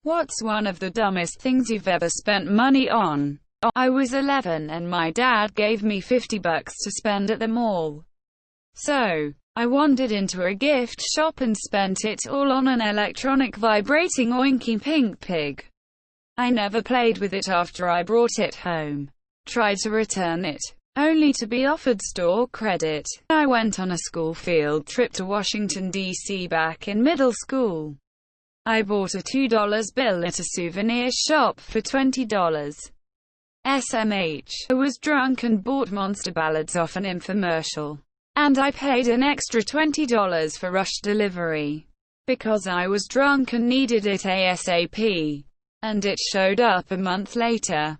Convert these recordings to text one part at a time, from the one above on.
What's one of the dumbest things you've ever spent money on? I was 11 and my dad gave me $50 to spend at the mall. So, I wandered into a gift shop and spent it all on an electronic vibrating oinky pink pig. I never played with it after I brought it home. Tried to return it, only to be offered store credit. I went on a school field trip to Washington, D.C. back in middle school. I bought a $2 bill at a souvenir shop for $20. SMH. I was drunk and bought Monster Ballads off an infomercial. And I paid an extra $20 for rush delivery. Because I was drunk and needed it ASAP. And it showed up a month later.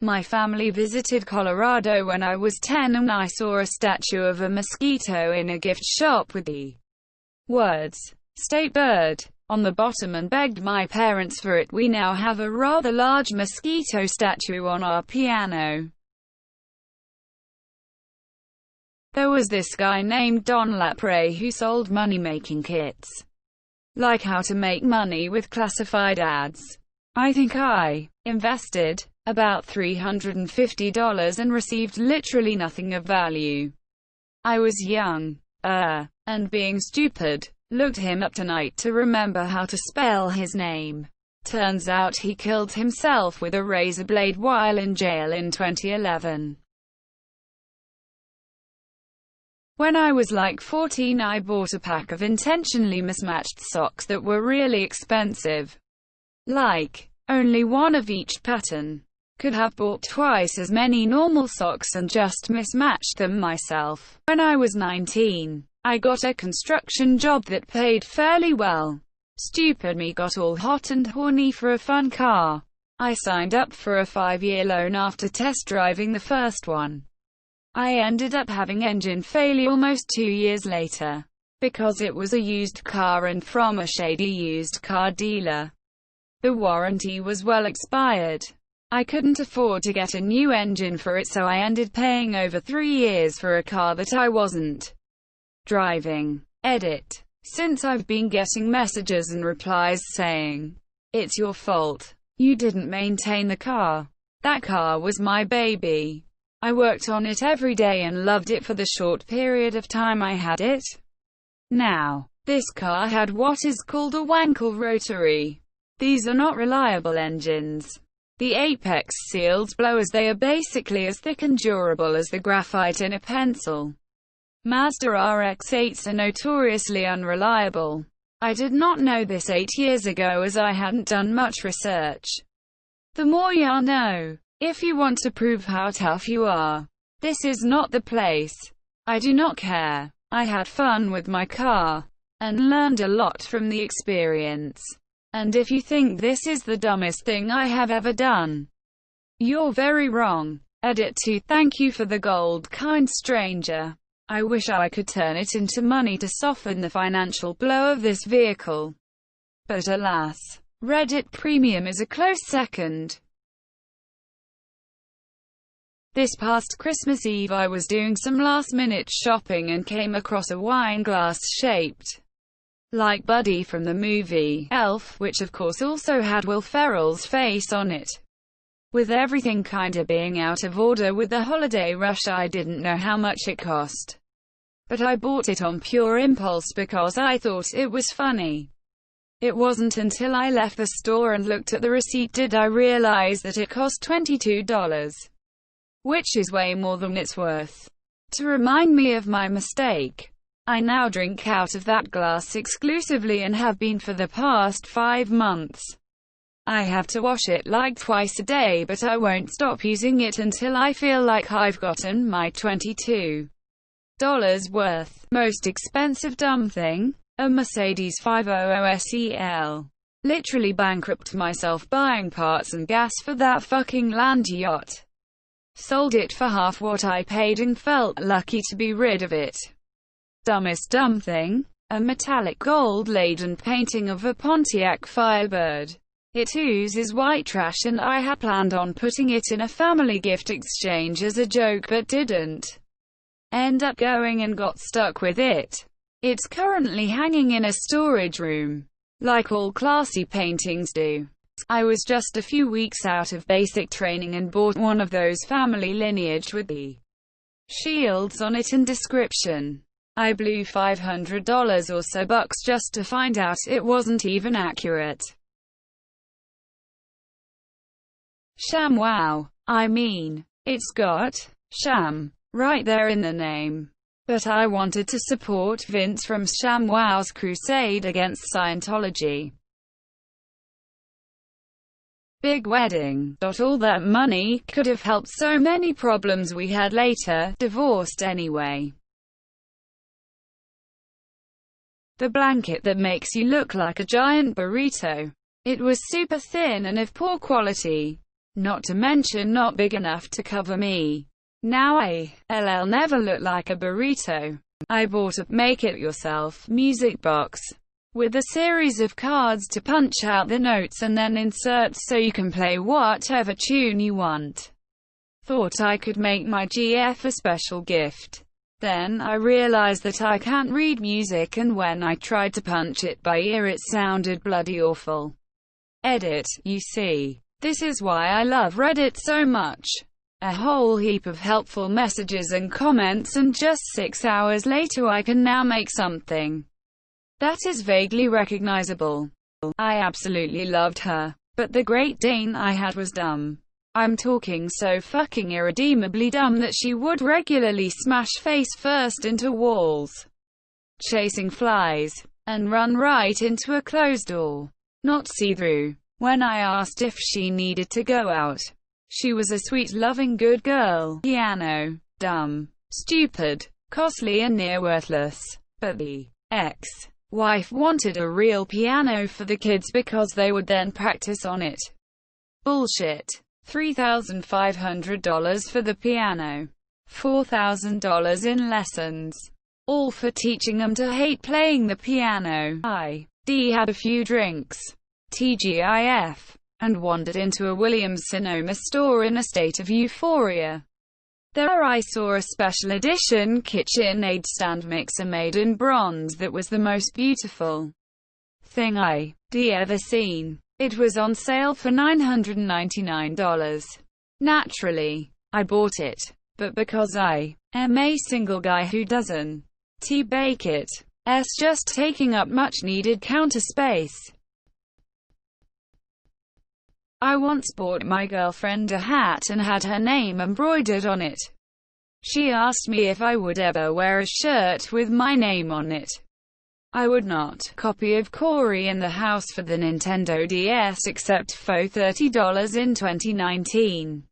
My family visited Colorado when I was 10 and I saw a statue of a mosquito in a gift shop with the words, "State Bird," on the bottom and begged my parents for it. We now have a rather large mosquito statue on our piano. There was this guy named Don Lapre who sold money-making kits. Like how to make money with classified ads. I think I invested about $350 and received literally nothing of value. I was young, and being stupid, looked him up tonight to remember how to spell his name. Turns out he killed himself with a razor blade while in jail in 2011. When I was like 14, I bought a pack of intentionally mismatched socks that were really expensive. Like, only one of each pattern. Could have bought twice as many normal socks and just mismatched them myself. When I was 19, I got a construction job that paid fairly well. Stupid me got all hot and horny for a fun car. I signed up for a 5-year loan after test driving the first one. I ended up having engine failure almost 2 years later. Because it was a used car and from a shady used car dealer. The warranty was well expired. I couldn't afford to get a new engine for it, so I ended paying over 3 years for a car that I wasn't driving. Edit. Since I've been getting messages and replies saying, "It's your fault. You didn't maintain the car." That car was my baby. I worked on it every day and loved it for the short period of time I had it. Now, this car had what is called a Wankel rotary. These are not reliable engines. The apex seals blow as they are basically as thick and durable as the graphite in a pencil. Mazda RX-8s are notoriously unreliable. I did not know this 8 years ago as I hadn't done much research. The more you know. If you want to prove how tough you are, this is not the place. I do not care. I had fun with my car. And learned a lot from the experience. And if you think this is the dumbest thing I have ever done, you're very wrong. Edit 2. Thank you for the gold, kind stranger. I wish I could turn it into money to soften the financial blow of this vehicle. But alas, Reddit Premium is a close second. This past Christmas Eve I was doing some last-minute shopping and came across a wine glass shaped like Buddy from the movie Elf, which of course also had Will Ferrell's face on it. With everything kinda being out of order with the holiday rush, I didn't know how much it cost. But I bought it on pure impulse because I thought it was funny. It wasn't until I left the store and looked at the receipt did I realize that it cost $22. Which is way more than it's worth. To remind me of my mistake, I now drink out of that glass exclusively and have been for the past 5 months. I have to wash it like twice a day, but I won't stop using it until I feel like I've gotten my $22 worth. Most expensive dumb thing? A Mercedes 500 SEL. Literally bankrupt myself buying parts and gas for that fucking land yacht. Sold it for half what I paid and felt lucky to be rid of it. Dumbest dumb thing? A metallic gold-laden painting of a Pontiac Firebird. It oozes white trash and I had planned on putting it in a family gift exchange as a joke but didn't. End up going and got stuck with it. It's currently hanging in a storage room. like all classy paintings do. I was just a few weeks out of basic training and bought one of those family lineage with the shields on it and description. I blew $500 or so bucks just to find out it wasn't even accurate. ShamWow. I mean, it's got sham right there in the name. But I wanted to support Vince from ShamWow's crusade against Scientology. Big wedding. All that money could have helped so many problems we had later. Divorced anyway. The blanket that makes you look like a giant burrito. It was super thin and of poor quality. Not to mention not big enough to cover me. Now I'll never look like a burrito. I bought a make-it-yourself music box with a series of cards to punch out the notes and then insert so you can play whatever tune you want. Thought I could make my GF a special gift. Then I realized that I can't read music, and when I tried to punch it by ear it sounded bloody awful. Edit. You see, this is why I love Reddit so much. A whole heap of helpful messages and comments, and just 6 hours later I can now make something that is vaguely recognizable. I absolutely loved her, but the Great Dane I had was dumb. I'm talking so fucking irredeemably dumb that she would regularly smash face first into walls, chasing flies, and run right into a closed door. Not see-through. When I asked if she needed to go out, she was a sweet, loving, good girl. Piano. Dumb. Stupid. Costly and near worthless. But the ex-wife wanted a real piano for the kids because they would then practice on it. Bullshit. $3,500 for the piano. $4,000 in lessons. All for teaching them to hate playing the piano. I.D. had a few drinks. TGIF. And wandered into a Williams-Sonoma store in a state of euphoria. There I saw a special edition KitchenAid stand mixer made in bronze that was the most beautiful thing I'd ever seen. It was on sale for $999. Naturally, I bought it. But because I am a single guy who doesn't bake it, just taking up much needed counter space. I once bought my girlfriend a hat and had her name embroidered on it. She asked me if I would ever wear a shirt with my name on it. I would not. Copy of Corey in the house for the Nintendo DS except for $30 in 2019.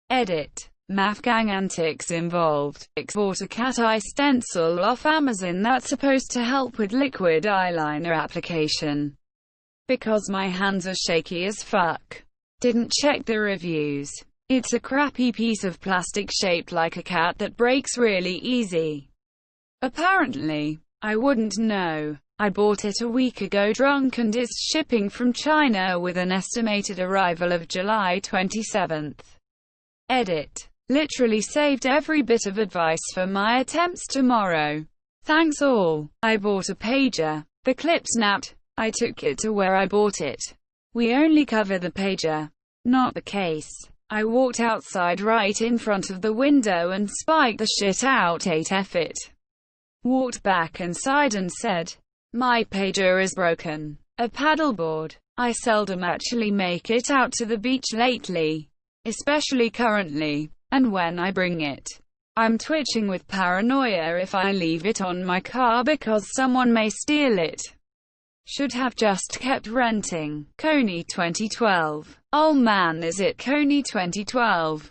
Edit. Math gang antics involved. Bought a cat eye stencil off Amazon that's supposed to help with liquid eyeliner application. Because my hands are shaky as fuck. Didn't check the reviews. It's a crappy piece of plastic shaped like a cat that breaks really easy. Apparently. I wouldn't know. I bought it a week ago drunk and it's shipping from China with an estimated arrival of July 27th. Edit. Literally saved every bit of advice for my attempts tomorrow. Thanks all. I bought a pager. The clip snapped. I took it to where I bought it. We only cover the pager, not the case. I walked outside right in front of the window and spiked the shit out. F it. Walked back inside and said, my pager is broken. A paddleboard. I seldom actually make it out to the beach lately. Especially currently. And when I bring it, I'm twitching with paranoia if I leave it on my car because someone may steal it. Should have just kept renting. Coney 2012. Oh man, is it Coney 2012?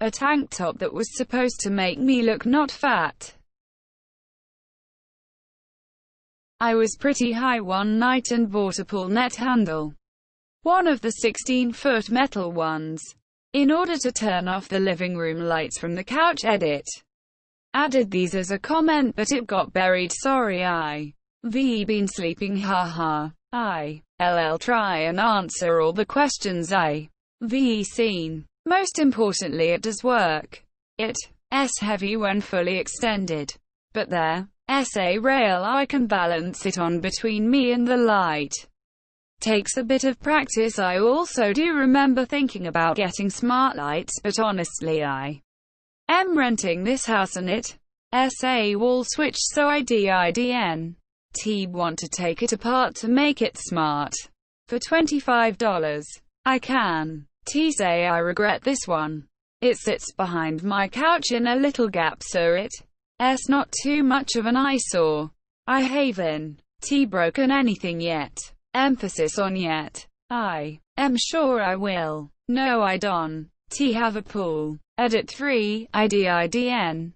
A tank top that was supposed to make me look not fat. I was pretty high one night and bought a pull net handle. One of the 16-foot metal ones. In order to turn off the living room lights from the couch. Edit. Added these as a comment but it got buried. Sorry I've been sleeping haha. I'll try and answer all the questions I've seen. Most importantly it does work. It's heavy when fully extended. But there SA rail I can balance it on between me and the light. Takes a bit of practice. I also do remember thinking about getting smart lights, but honestly I am renting this house and it SA wall switch, so I didn't want to take it apart to make it smart. For $25 I can say I regret this one. It sits behind my couch in a little gap, so it's not too much of an eyesore. I haven't broken anything yet. Emphasis on yet. I am sure I will. No, I don't have a pool. Edit 3, I didn't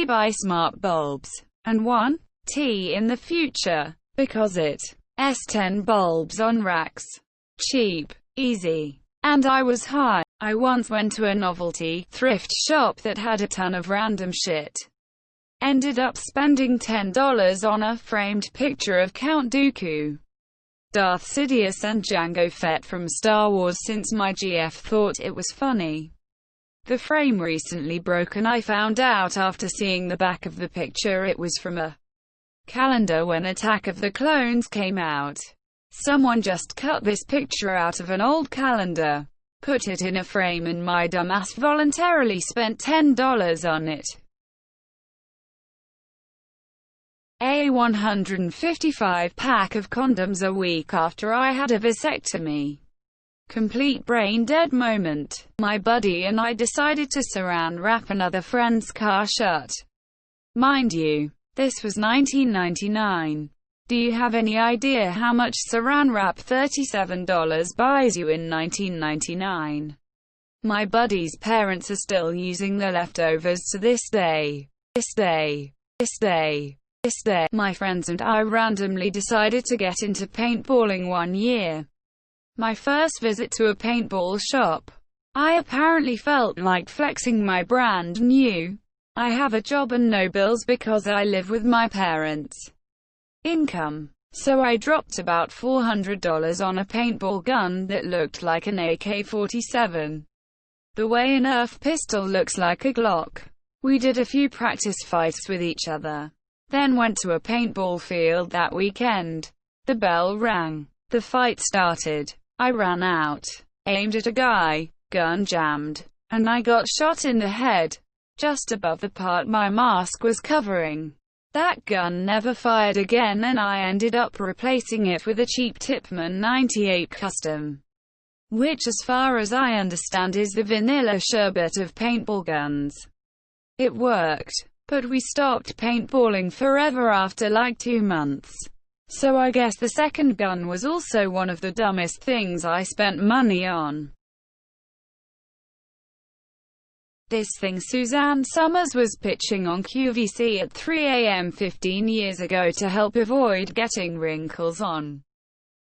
buy smart bulbs. And 1 in the future. Because it's 10 bulbs on racks. Cheap. Easy. And I was high. I once went to a novelty thrift shop that had a ton of random shit. Ended up spending $10 on a framed picture of Count Dooku, Darth Sidious and Jango Fett from Star Wars, since my GF thought it was funny. The frame recently broke and I found out after seeing the back of the picture it was from a calendar when Attack of the Clones came out. Someone just cut this picture out of an old calendar, put it in a frame, and my dumbass voluntarily spent $10 on it. A 155 pack of condoms a week after I had a vasectomy. Complete brain dead moment. My buddy and I decided to saran wrap another friend's car shut. Mind you, this was 1999. Do you have any idea how much saran wrap $37 buys you in 1999? My buddy's parents are still using the leftovers to this day. My friends and I randomly decided to get into paintballing one year. My first visit to a paintball shop. I apparently felt like flexing my brand new I have a job and no bills because I live with my parents' income. So I dropped about $400 on a paintball gun that looked like an AK-47. The way a Nerf pistol looks like a Glock. We did a few practice fights with each other. Then went to a paintball field that weekend. The bell rang. The fight started. I ran out, aimed at a guy, gun jammed, and I got shot in the head, just above the part my mask was covering. That gun never fired again and I ended up replacing it with a cheap Tipman 98 Custom, which as far as I understand is the vanilla sherbet of paintball guns. It worked. But we stopped paintballing forever after like 2 months. So I guess the second gun was also one of the dumbest things I spent money on. This thing Suzanne Summers was pitching on QVC at 3 a.m. 15 years ago to help avoid getting wrinkles on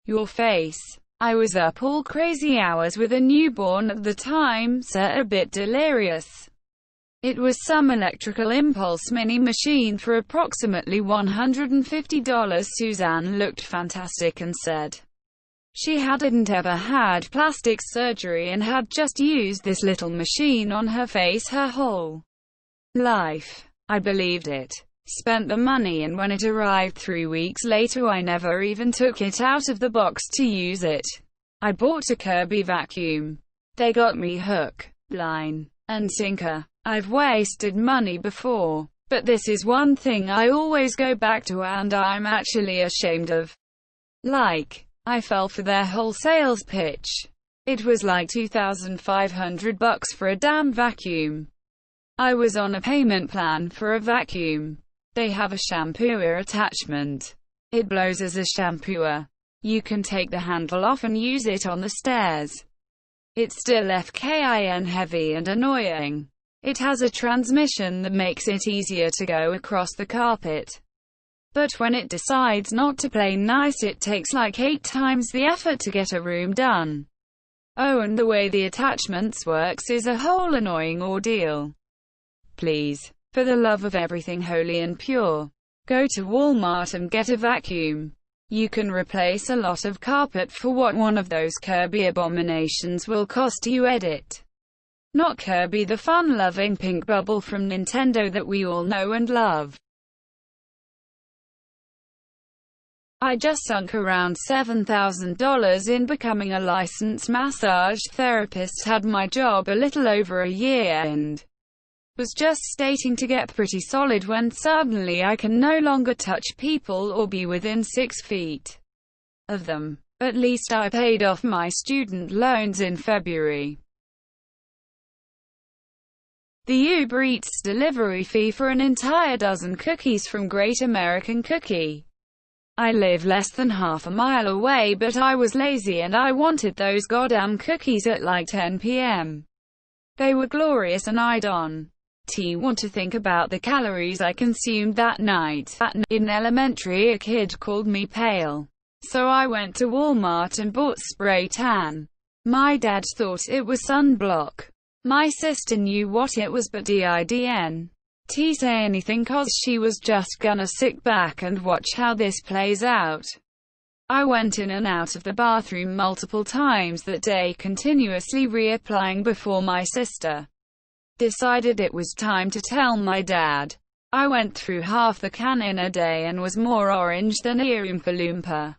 your face. I was up all crazy hours with a newborn at the time, so a bit delirious. It was some electrical impulse mini machine for approximately $150. Suzanne looked fantastic and said she hadn't ever had plastic surgery and had just used this little machine on her face her whole life. I believed it. Spent the money, and when it arrived 3 weeks later I never even took it out of the box to use it. I bought a Kirby vacuum. They got me hook, line, and sinker. I've wasted money before, but this is one thing I always go back to and I'm actually ashamed of. Like, I fell for their whole sales pitch. It was like $2,500 for a damn vacuum. I was on a payment plan for a vacuum. They have a shampooer attachment. It blows as a shampooer. You can take the handle off and use it on the stairs. It's still FKIN heavy and annoying. It has a transmission that makes it easier to go across the carpet. But when it decides not to play nice, it takes like 8 times the effort to get a room done. Oh, and the way the attachments works is a whole annoying ordeal. Please, for the love of everything holy and pure, go to Walmart and get a vacuum. You can replace a lot of carpet for what one of those Kirby abominations will cost you. Edit. Not Kirby, the fun-loving pink bubble from Nintendo that we all know and love. I just sunk around $7,000 in becoming a licensed massage therapist, had my job a little over a year, and was just starting to get pretty solid when suddenly I can no longer touch people or be within 6 feet of them. At least I paid off my student loans in February. The Uber Eats delivery fee for an entire dozen cookies from Great American Cookie. I live less than half a mile away, but I was lazy and I wanted those goddamn cookies at like 10 p.m. They were glorious and I don't want to think about the calories I consumed that night. In elementary, a kid called me pale, so I went to Walmart and bought spray tan. My dad thought it was sunblock. My sister knew what it was but didn't say anything cause she was just gonna sit back and watch how this plays out. I went in and out of the bathroom multiple times that day, continuously reapplying before my sister decided it was time to tell my dad. I went through half the can in a day and was more orange than a Oompa Loompa.